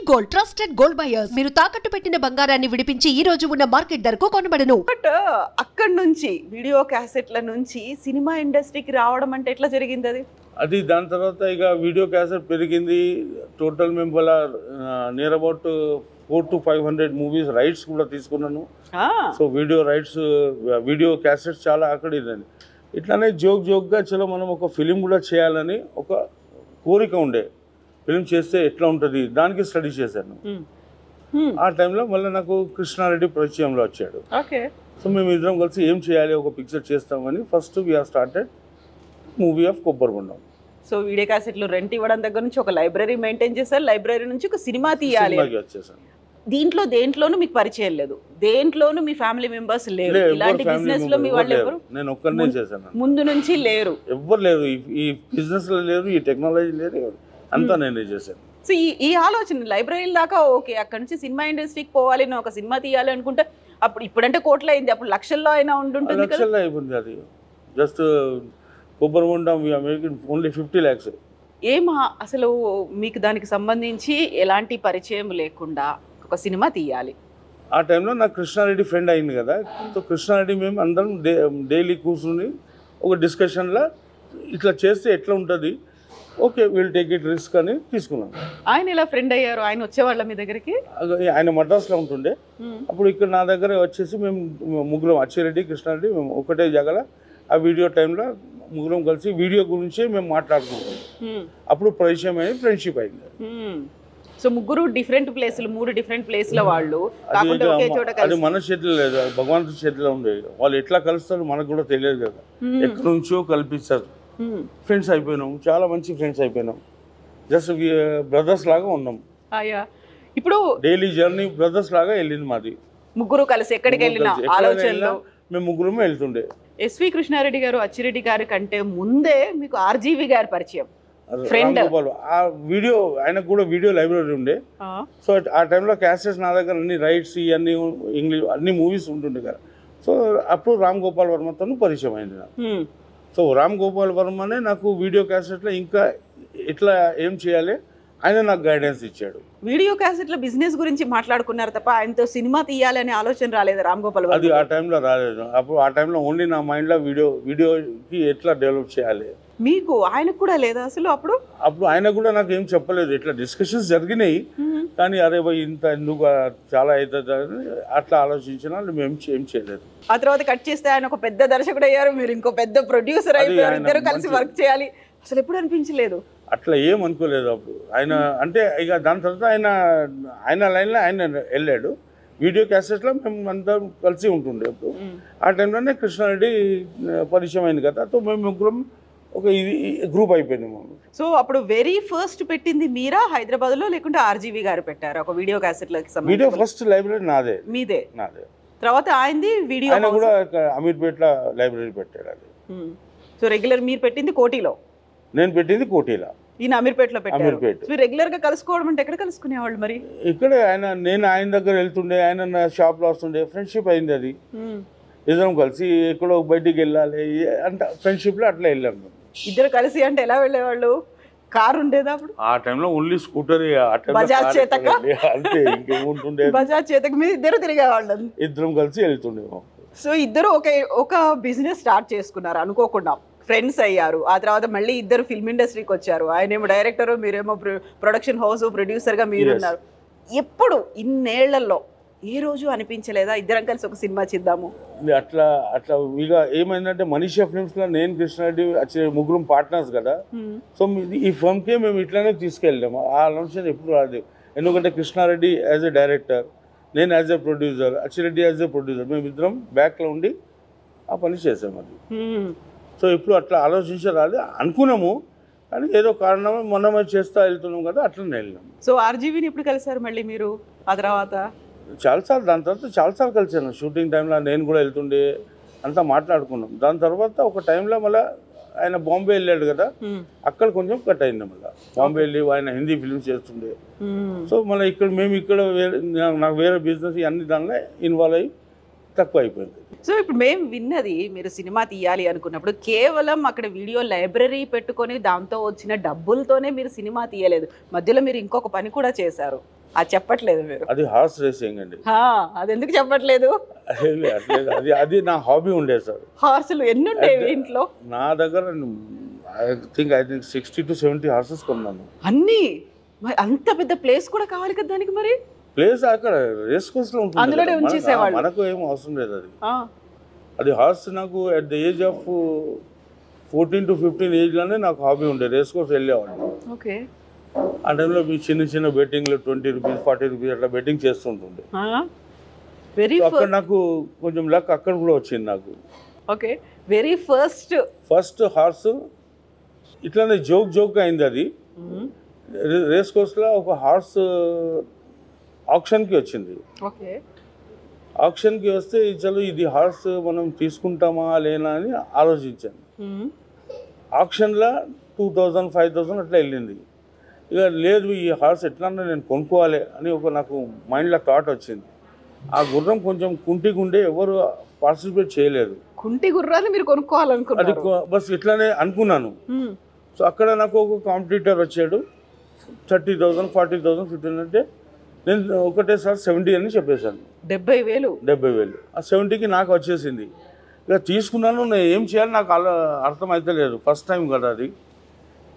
Gold trusted gold buyers మీరు తాకట్టు పెట్టిన బంగారాన్ని విడిపించి ఈ రోజు ఉన్న మార్కెట్ ధరకు కొనబడను. బట్ అక్కడ నుంచి వీడియో క్యాసెట్ల నుంచి సినిమా ఇండస్ట్రీకి రావడం అంటే ఎట్లా జరిగింది అది? అది దాని తర్వాత ఇక వీడియో క్యాసెట్ పెరిగింది. టోటల్ మేము వాళ్ళ near about 400 to 500 movies rights కూడా తీసుకున్నాను. So video rights video cassettes చాలా అక్కడ ఇదండి. ఇట్లానే జోక్గా చలో మనం ఒక ఫిలిం కూడా చేయాలని ఒక కోరిక ఉండే. ఫిలిం చేస్తే ఎట్లా ఉంటుంది దానికి స్టడీ చేశాను. ఆ టైంలో మళ్ళీ నాకు కృష్ణారెడ్డి పరిచయంలో వచ్చాడు. సో మేము ఇద్దరం కలిసి ఏం చేయాలి, ఒక పిక్చర్ చేస్తామని first we started movie of Kobbari Bondam. So video క్యాసెట్లు రెంట్ ఇవ్వడం దగ్గర నుంచి ఒక లైబ్రరీ మెయింటైన్ చేశారు, లైబ్రరీ నుంచి ఒక సినిమా తీయాలి. వచ్చేసాను. దేంట్లోనూ మీకు పరిచయం లేదు, దేంట్లోనూ మీ ఫ్యామిలీ మెంబర్స్ లేరు, ఇలాంటి బిజినెస్ లో మీ వాళ్ళు ఎవరు నేను ఒక్కనే చేశాను, ముందు నుంచి లేరు, ఎవ్వరు లేరు, ఈ బిజినెస్ లో లేరు, ఈ టెక్నాలజీ లేరు, అంతా నేనే చేశాను. సో ఈ ఆలోచన లైబ్రరీ దాకా ఓకే, అక్కడ నుంచి సినిమా ఇండస్ట్రీకి పోవాలి, నేను ఒక సినిమా తీయాలి అనుకుంటే ఇప్పుడంటే కోట్లు అయింది, అప్పుడు లక్షల్లో అయినా ఉంటుంటుంది. లక్షల్లో అయిపోయింది. అది జస్ట్ కొబ్బరిబొండం ఓన్లీ 50 lakhs. అసలు మీకు దానికి సంబంధించి ఎలాంటి పరిచయం లేకుండా ఒక సినిమా తీయాలి. ఆ టైంలో నాకు కృష్ణారెడ్డి ఫ్రెండ్ అయింది కదా. సో కృష్ణారెడ్డి మేము అందరం డైలీ కూర్చుని ఒక డిస్కషన్లో ఇట్లా చేస్తే ఎట్లా ఉంటుంది, okay will take it risk అని తీసుకున్నాం. ఆయన ఎలా ఫ్రెండ్ అయ్యారు? ఆయన వచ్చేవాళ్ళ మీ దగ్గరికి? ఆయన మద్రాసులో ఉంటుండే. అప్పుడు ఇక్కడ నా దగ్గర వచ్చేసి మేము ముగ్గురం, అచ్చిరెడ్డి కృష్ణారెడ్డి, మేము ఒకటే జగల ఆ వీడియో టైంలో ముగ్గురం కలిసి వీడియో గురించే మేము మాట్లాడుకుంటాం. అప్పుడు పరిచయం అయింది, ఫ్రెండ్షిప్ అయింది. సో ముగ్గురు డిఫరెంట్ ప్లేసులు, 3 డిఫరెంట్ ప్లేస్ల వాళ్ళు. అది మన చేతిలో లేదు, భగవంతుడి చేతిలో ఉండేది. వాళ్ళు ఎట్లా కలుస్తారు మనకు కూడా తెలియదు కదా, ఎక్కడి నుంచో కల్పిస్తారు. ఫ్రెండ్స్ అయిపోయినాం, చాలా మంచి ఫ్రెండ్స్ అయిపోయినాం. జస్ట్ బ్రదర్స్ లాగా ఉన్నాం. ఇప్పుడు డైలీ జర్నీ బ్రదర్స్ లాగా వెళ్ళింది మాది. ముగ్గురు కలిసి ఎక్కడికి వెళ్ళినా ఆలోచనలో మేము ముగ్గురమే వెళ్తుండే. ఎస్వి కృష్ణారెడ్డి గారు, అచ్చిరెడ్డి గారి కంటే ముందే మీకు ఆర్జీవి గారి పరిచయం, ఫ్రెండ్. ఆ వీడియో ఆయనకు కూడా వీడియో లైబ్రరీ ఉండే. సో ఆ టైంలో క్యాసెట్స్ నా దగ్గర అన్ని రైట్స్ ఇవన్నీ ఇంగ్లీష్ అన్ని మూవీస్ ఉంటుండే కదా. సో అప్పుడు రామ్ గోపాల్ వర్మతో పరిచయం అయింది నాకు. సో రామ్ గోపాల్ వర్మనే నాకు వీడియో క్యాసెట్లో ఇంకా ఎట్లా ఏం చేయాలి ఆయన నాకు గైడెన్స్ ఇచ్చాడు. వీడియో క్యాసెట్ల బిజినెస్ గురించి మాట్లాడుకున్నారు తప్ప ఆయనతో సినిమా తీయాలనే ఆలోచన రాలేదు రామ్ గోపాల్ వర్మ? అది ఆ టైంలో రాలేదు. అప్పుడు ఆ టైంలో ఓన్లీ నా మైండ్లో వీడియోకి ఎట్లా డెవలప్ చేయాలి. మీకు ఆయనకు కూడా లేదా అసలు? అప్పుడు ఆయన కూడా నాకు ఏం చెప్పలేదు. ఇట్లా డిస్కషన్స్ జరిగినాయి కానీ అరే భయ్ ఇంత ఎందుకు చాలా అవుతుంది అట్లా ఆలోచించినా మేము ఏం చేయలేదు. ఆ తర్వాత కట్ చేస్తే ఆయన ఒక పెద్ద దర్శకుడు అయ్యారు, మీరు ఇంకో పెద్ద ప్రొడ్యూసర్ అయ్యారు, ఇద్దరు కలిసి వర్క్ చేయాలి. అసలు ఎప్పుడు అనిపించలేదు? అట్లా ఏం అనుకోలేదు అప్పుడు. ఆయన అంటే ఇక దాని తర్వాత ఆయన లైన్లో ఆయన వెళ్ళాడు. వీడియో క్యాసెట్లో మేము అందరం కలిసి ఉంటుండే. అప్పుడు ఆ టైంలోనే కృష్ణారెడ్డి పరిచయం అయింది కదా. సో మేము ముగ్గురం ఒక గ్రూప్ అయిపోయింది. సో అప్పుడు వెరీ ఫస్ట్ పెట్టింది మీరా హైదరాబాద్లో, లేకుంటే ఆర్జీవి గారు పెట్టారు ఒక వీడియో క్యాసెట్లకి సంబంధించి? వీడియో ఫస్ట్ లైబ్రరీ నాదే. మీదే? నాదే. తర్వాత ఆయనది వీడియో, ఆయన కూడా అమీర్పేటలో లైబ్రరీ పెట్టాడు అది. సో రెగ్యులర్ మీరు పెట్టింది కోటిలో, నేను పెట్టింది కోటిలో, ఈయన అమీర్పేటలో పెట్టారు. అమీర్పేట. మీరు రెగ్యులర్ గా కలుసుకోవడం అంటే ఎక్కడ కలుసుకునేవాళ్ళు మరి? ఇక్కడే నేను ఆయన దగ్గర వెళ్తుండే, ఆయన నా షాప్లో వస్తుండే. ఫ్రెండ్షిప్ అయింది అది. ఇద్దరం కలిసి ఎక్కడో బయటికి వెళ్ళాలి అంటే ఫ్రెండ్షిప్లో అట్లా వెళ్ళాము. ఇద్దరు కలిసి అంటే ఎలా వెళ్ళేవాళ్ళు? కారు ఉండేదా అప్పుడు? ఆ టైంలో ఓన్లీ స్కూటర్, బజాజ్ చేతక అంతే, ఇంకేముంటుండే. బజాజ్ చేతక మీద ఇద్దరు తిరిగేవాళ్ళు, ఇద్దరం కలిసి వెళ్తుండేమో. సో ఇద్దరు ఒక బిజినెస్ స్టార్ట్ చేసుకున్నారు అనుకోకుండా, ఫ్రెండ్స్ అయ్యారు. ఆ తర్వాత మళ్ళీ ఇద్దరు ఫిల్మ్ ఇండస్ట్రీకి వచ్చారు. ఆయనేమో డైరెక్టర్, మీరేమో ప్రొడక్షన్ హౌస్ ప్రొడ్యూసర్గా మీరున్నారు. ఎప్పుడు ఇన్నేళ్లలో ఏ రోజు అనిపించలేదా ఇద్దరం కలిసి ఒక సినిమా చేద్దాము? అట్లా ఇక ఏమైందంటే మనీషా ఫిల్మ్స్లో నేను కృష్ణారెడ్డి ముగ్గురం పార్ట్నర్స్ కదా. సో ఈ ఫిల్మ్కే మేము ఇట్లానే తీసుకెళ్ళాము. ఆ ఆలోచన ఎప్పుడు రాలేదు. ఎందుకంటే కృష్ణారెడ్డి యాజ్ ఎ డైరెక్టర్, నేను as a producer, Achi Reddy as a producer, మేము ఇద్దరం బ్యాక్లో ఉండి ఆ పని చేసాము అది. సో ఇప్పుడు అట్లా ఆలోచించాలి అనుకున్నాము కానీ ఏదో కారణం మొన్న చేస్తా వెళ్తున్నాం కదా, అట్లనే వెళ్ళాము. సో ఆర్జీవీని ఎప్పుడు కలిసారు మళ్ళీ మీరు? ఆ తర్వాత చాలాసార్లు, దాని తర్వాత చాలాసార్లు కలిసాను. షూటింగ్ టైంలో నేను కూడా వెళ్తుండే, అంతా మాట్లాడుకున్నాం. దాని తర్వాత ఒక టైంలో మళ్ళీ ఆయన బాంబే వెళ్ళాడు కదా, అక్కడ కొంచెం కట్ అయింది. మళ్ళీ బాంబే వెళ్ళి ఆయన హిందీ ఫిల్మ్స్ చేస్తుండే. సో మళ్ళీ మేము ఇక్కడ నాకు వేరే బిజినెస్ అన్ని దానిలో ఇన్వాల్వ్ అయ్యి తక్కువ అయిపోయింది. సో ఇప్పుడు మేము విన్నది, మీరు సినిమా తీయాలి అనుకున్నప్పుడు కేవలం అక్కడ వీడియో లైబ్రరీ పెట్టుకొని దాంతో వచ్చిన డబ్బులతోనే మీరు సినిమా తీయలేదు, మధ్యలో మీరు ఇంకొక పని కూడా చేశారు. అది చెప్పట్లేదు మీరు. అది హార్స్ రేసింగ్ అండి. అది ఎందుకు చెప్పట్లేదు? అది నా హాబీ ఉండేది సార్. హార్సులు ఎన్ని ఉండేవి ఇంట్లో? నా దగ్గర ఐ థింక్ 60 to 70 హార్సెస్ కొన్నాను. అన్ని? అంత పెద్ద ప్లేస్ కూడా కావాలి కదా దానికి. మరి ప్లేస్ అక్కడ రేస్ కోర్స్ లో ఉంటుంది, అందులోనే ఉంచేసేవాళ్ళు. మనకు ఏం అవసరం లేదు. అది హార్స్ నాకు at the age of 14 to 15 ఏజ్లోనే నాకు హాబీ ఉండే. రేస్ కోర్స్ వెళ్ళేవాడిని. ఓకే. ఆ టైంలో మీ చిన్న చిన్న బెట్టింగ్లు 20 రూపీస్ 40 రూపీస్ అట్లా బెట్టింగ్ చేస్తుంటుండే. అక్కడ నాకు కొంచెం లక్ అక్కడ కూడా వచ్చింది నాకు. ఓకే. వెరీ ఫస్ట్ హార్స్ ఇట్లానే జోక్ అయింది. అది రేస్ కోర్స్లో ఒక హార్స్ ఆప్షన్కి వచ్చింది. ఓకే. ఆప్షన్కి వస్తే చలో ఇది హార్స్ మనం తీసుకుంటామా లేనా అని ఆలోచించాను. ఆప్షన్లో 2000 5000 అట్లా వెళ్ళింది. ఇక లేదు ఈ హార్స్ ఎట్లన్నా నేను కొనుక్కోవాలి అని నాకు మైండ్లో థాట్ వచ్చింది. ఆ గుర్రం కొంచెం కుంటిగుండే ఎవరు పార్టిసిపేట్ చేయలేదు. కుంటి గుర్రాన్ని మీరు కొనుక్కోవాలనుకున్నారు? అది బస్ ఇట్లానే అనుకున్నాను. సో అక్కడ నాకు ఒక కాంపిటీటర్ వచ్చాడు. 30,000 40,000 15 అంటే నేను ఒకటేసారి 70 అని చెప్పేశాను. 70,000 ఆ 70కి నాకు వచ్చేసింది. ఇక తీసుకున్నాను. నేను ఏం చేయాలి నాకు అర్థమైతే లేదు. ఫస్ట్ టైం కదా అది.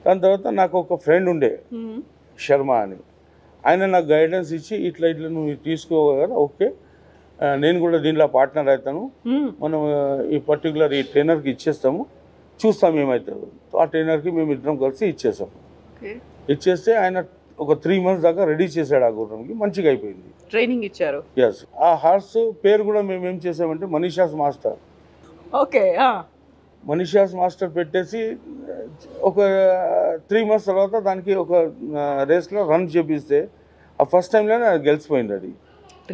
దాని తర్వాత నాకు ఒక ఫ్రెండ్ ఉండే శర్మ అని, ఆయన నాకు గైడెన్స్ ఇచ్చి ఇట్లా నువ్వు తీసుకోగలరా, ఓకే నేను కూడా దీంట్లో పార్ట్నర్ అవుతాను, మనం ఈ పర్టికులర్ ఈ ట్రైనర్కి ఇచ్చేస్తాము, చూస్తాం ఏమవుతుందో. ఆ ట్రైనర్కి మేము ఇద్దరం కలిసి ఇచ్చేసాం. ఇచ్చేస్తే ఆయన ఒక 3 months దాకా రెడీ చేశాడు. ఆ గుర్రంకి మంచిగా అయిపోయింది. ట్రైనింగ్ ఇచ్చారు. ఎస్. ఆ హార్స్ పేరు కూడా మేము ఏం చేసామంటే Manisha's master. Okay. Manisha's master పెట్టేసి ఒక 3 months తర్వాత దానికి ఒక రేస్లో రన్ చేపిస్తే ఆ ఫస్ట్ టైంలోనే అది గెలిచిపోయింది. అది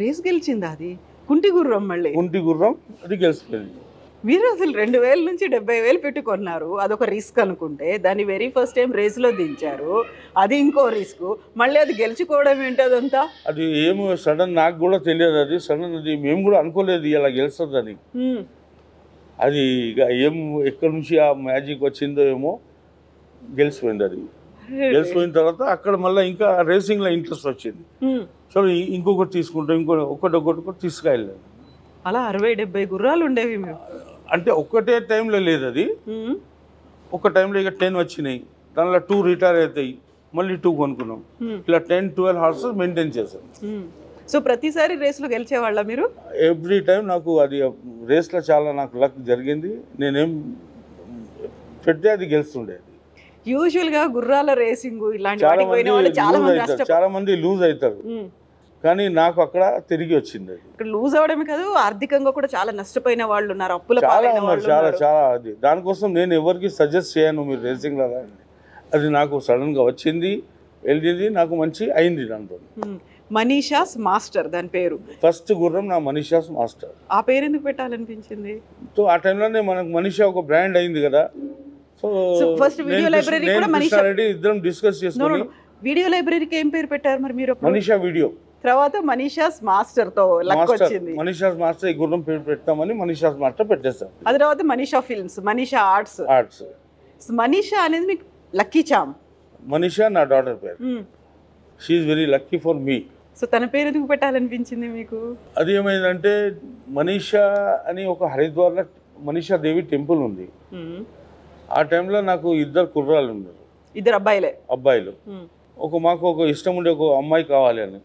రేస్ గెలిచింది. అది కుంటి గుర్రం. మళ్ళీ కుంటి గుర్రం అది గెలిచిపోయింది. మీరు అసలు 2000 నుంచి 70,000 పెట్టుకున్నారు. అదొక రిస్క్ అనుకుంటే దాన్ని వెరీ ఫస్ట్ టైం రేస్లో దించారు. అది ఇంకో రిస్క్. మళ్ళీ అది గెలుచుకోవడం ఏంటి అదంతా? అది ఏమో సడన్ నాకు కూడా తెలియదు. అది సడన్ అది మేము కూడా అనుకోలేదు ఇలా గెలుస్తుందని. అది ఇక ఎక్కడి నుంచి ఆ మ్యాజిక్ వచ్చిందో ఏమో గెలిచిపోయింది. అది గెలిచిపోయిన తర్వాత అక్కడ మళ్ళీ ఇంకా రేసింగ్లో ఇంట్రెస్ట్ వచ్చింది. సో ఇంకొకటి తీసుకుంటాం, ఒకటి తీసుకెళ్ళాను. అలా 60-70 గుర్రాలు ఉండేవి మేము. అంటే ఒక్కటే టైంలో లేదు. అది ఒక టైంలో ఇక 10 వచ్చినాయి. దానిలో 2 రిటైర్ అవుతాయి, మళ్ళీ 2 కొనుక్కున్నాం. ఇలా 10-12 హార్సెస్ మెయింటైన్ చేశాం. సో ప్రతిసారి రేస్లో గెలిచేవాళ్ళ మీరు? ఎవ్రీ టైం నాకు అది రేస్లో చాలా నాకు లక్ జరిగింది. నేనేం పెడితే అది గెలుస్తుండేది. యూజువల్గా గుర్రాల రేసింగ్ ఇలాంటి చాలా మంది లూజ్ అవుతారు, కానీ నాకు అక్కడ తిరిగి వచ్చింది. ఇక్కడ లూజ్ అవడమే కాదు, ఆర్థికంగా కూడా చాలా నష్టపోయిన వాళ్ళు ఉన్నారు, అప్పుల చాలా ఉన్నారు. చాలా అది దానికోసం నేను ఎవరికి సజెస్ట్ చేయను మీరు రేసింగ్ లాగా. అది నాకు సడన్గా వచ్చింది, వెళ్ళింది, నాకు మంచి అయింది. దాంతో మనీషాస్ మాస్టర్ దాని పేరు. ఫస్ట్ గుర్రం నా మనీషాస్ మాస్టర్. ఆ పేరు ఎందుకు పెట్టాలనిపించింది? సో ఆ టైంలోనే మనకు మనీషా ఒక బ్రాండ్ అయింది కదా. సో ఫస్ట్ వీడియో లైబ్రరీ కూడా మనీషా రెడ్డి ఇద్దరం డిస్కస్ చేసుకుని వీడియో లైబ్రరీకి ఏం పేరు పెట్టారు మరి మీరు? మనీషా వీడియో. తర్వాత మనీషాస్ మాస్టర్ తో లక్ వచ్చింది. మనీషాస్ మాస్టర్ ఈ గుర్రం పేరు పెడతామని మనీషాస్ మాస్టర్ పెట్టేస్తాం. ఆ తర్వాత మనీషా ఫిల్మ్స్, మనీషా ఆర్ట్స్. మనీషా అనేది మీకు లక్కీ చామ్. మనీషా నా డాటర్ పేరు. She is very lucky for me. So తన పేరు ఎందుకు పెట్టాలనిపించింది మీకు? అది ఏమైందంటే మనీషా అని ఒక హరిద్వార్లో మనీషా దేవి టెంపుల్ ఉంది. ఆ టైంలో నాకు 2 కుర్రాళ్ళు ఉన్నారు. 2 అబ్బాయిలు. మాకు ఒక ఇష్టం ఉండే ఒక అమ్మాయి కావాలి అని.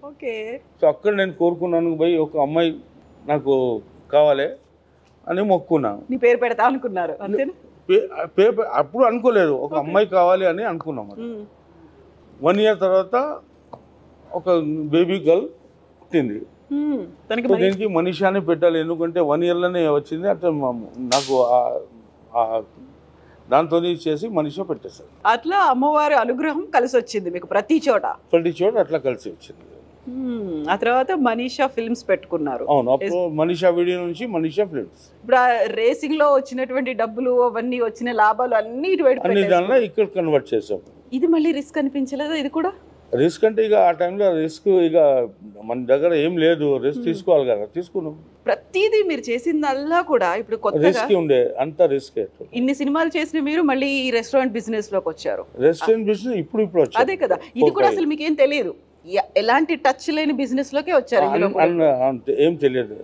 సో అక్కడ నేను కోరుకున్నాను, పోయి ఒక అమ్మాయి నాకు కావాలి అని మొక్కున్నాను. నీ పేరు పెడతా అనుకున్నారు అంతేనా? అప్పుడు అనుకోలేదు, ఒక అమ్మాయి కావాలి అని అనుకున్నాం. 1 year తర్వాత ఒక బేబీ గర్ల్ పుట్టింది. దీనికి మనీషానే పెట్టాలి, ఎందుకంటే 1 yearలోనే వచ్చింది. అట్లా నాకు దాంతో చేసి మనీషా పెట్టేశారు. అట్లా అమ్మవారి అనుగ్రహం కలిసి వచ్చింది మీకు ప్రతి చోట అట్లా కలిసి వచ్చింది. ఆ తర్వాత మనీషా ఫిల్మ్స్ పెట్టుకున్నారు. అవును, అప్పుడు మనీషా వీడియో నుంచి మనీషా ఫిల్మ్స్. ఇప్పుడు రేసింగ్ లో వచ్చినటువంటి డబ్బులు అవన్నీ వచ్చిన లాభాలు అన్ని దానిలో ఇక్కడ కన్వర్ట్ చేసాం. ఇది మళ్ళీ రిస్క్ అనిపించలేదా? ఇది కూడా రిస్క్ అంటే ఇక ఆ టైంలో రిస్క్ ఇక మన దగ్గర ఏం లేదు, రిస్క్ తీసుకోవాలి కదా, తీసుకున్నాం. ప్రతిదీ మీరు చేసిందల్లా కూడా ఇప్పుడు కొత్త రిస్క్ ఉండే, అంత రిస్క్. ఇన్ని సినిమాలు చేసిన మీరు మళ్ళీ ఈ రెస్టారెంట్ బిజినెస్ లోకి వచ్చారు. రెస్టారెంట్ బిజినెస్ ఇప్పుడు అదే కదా, ఇది కూడా అసలు మీకేం తెలియదు. ఎలాంటి టచ్ లేని బిజినెస్ లోకే వచ్చారు ఇందులో కూడా. అంతే ఏం తెలియదు.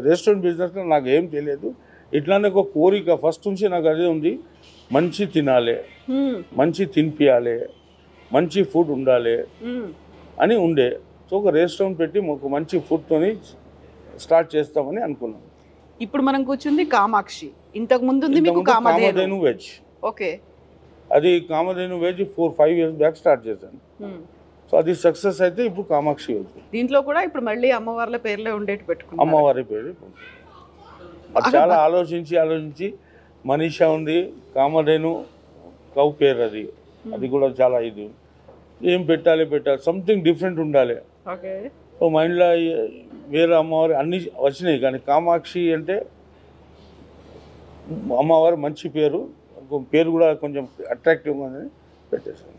రెస్టారెంట్ బిజినెస్లో నాకు ఏం తెలియదు. ఇట్లానే ఒక కోరిక ఫస్ట్ నుంచి నాకు అదే ఉంది, మంచి తినాలి, మంచి తినిపియాలి, మంచి ఫుడ్ ఉండాలి అని ఉండే. సో ఒక రెస్టారెంట్ పెట్టి ఒక మంచి ఫుడ్తోని స్టార్ట్ చేస్తామని అనుకున్నాం. ఇప్పుడు మనం కూర్చుంది కామాక్షి, ఇంతకు ముందు ఉంది మీకు కామధేను వెజ్. ఓకే, అది Kamadhenu veg 4-5 years back start చేశాను. సో అది సక్సెస్ అయితే ఇప్పుడు కామాక్షి వెజ్. దీంట్లో కూడా ఇప్పుడు మళ్ళీ అమ్మవార్ల పేర్లే ఉండేటి పెట్టుకున్నాం. అమ్మవారి పేరు అది చాలా ఆలోచించి మనీషా ఉంది, కామధేను కౌ పేరు అది. అది కూడా చాలా ఇది ఏం పెట్టాలి సంథింగ్ డిఫరెంట్ ఉండాలి. సో మైండ్లో వేరే అమ్మవారు అన్నీ వచ్చినాయి, కానీ కామాక్షి అంటే అమ్మవారు మంచి పేరు కూడా కొంచెం అట్రాక్టివ్గా ఉందని పెట్టేసాను.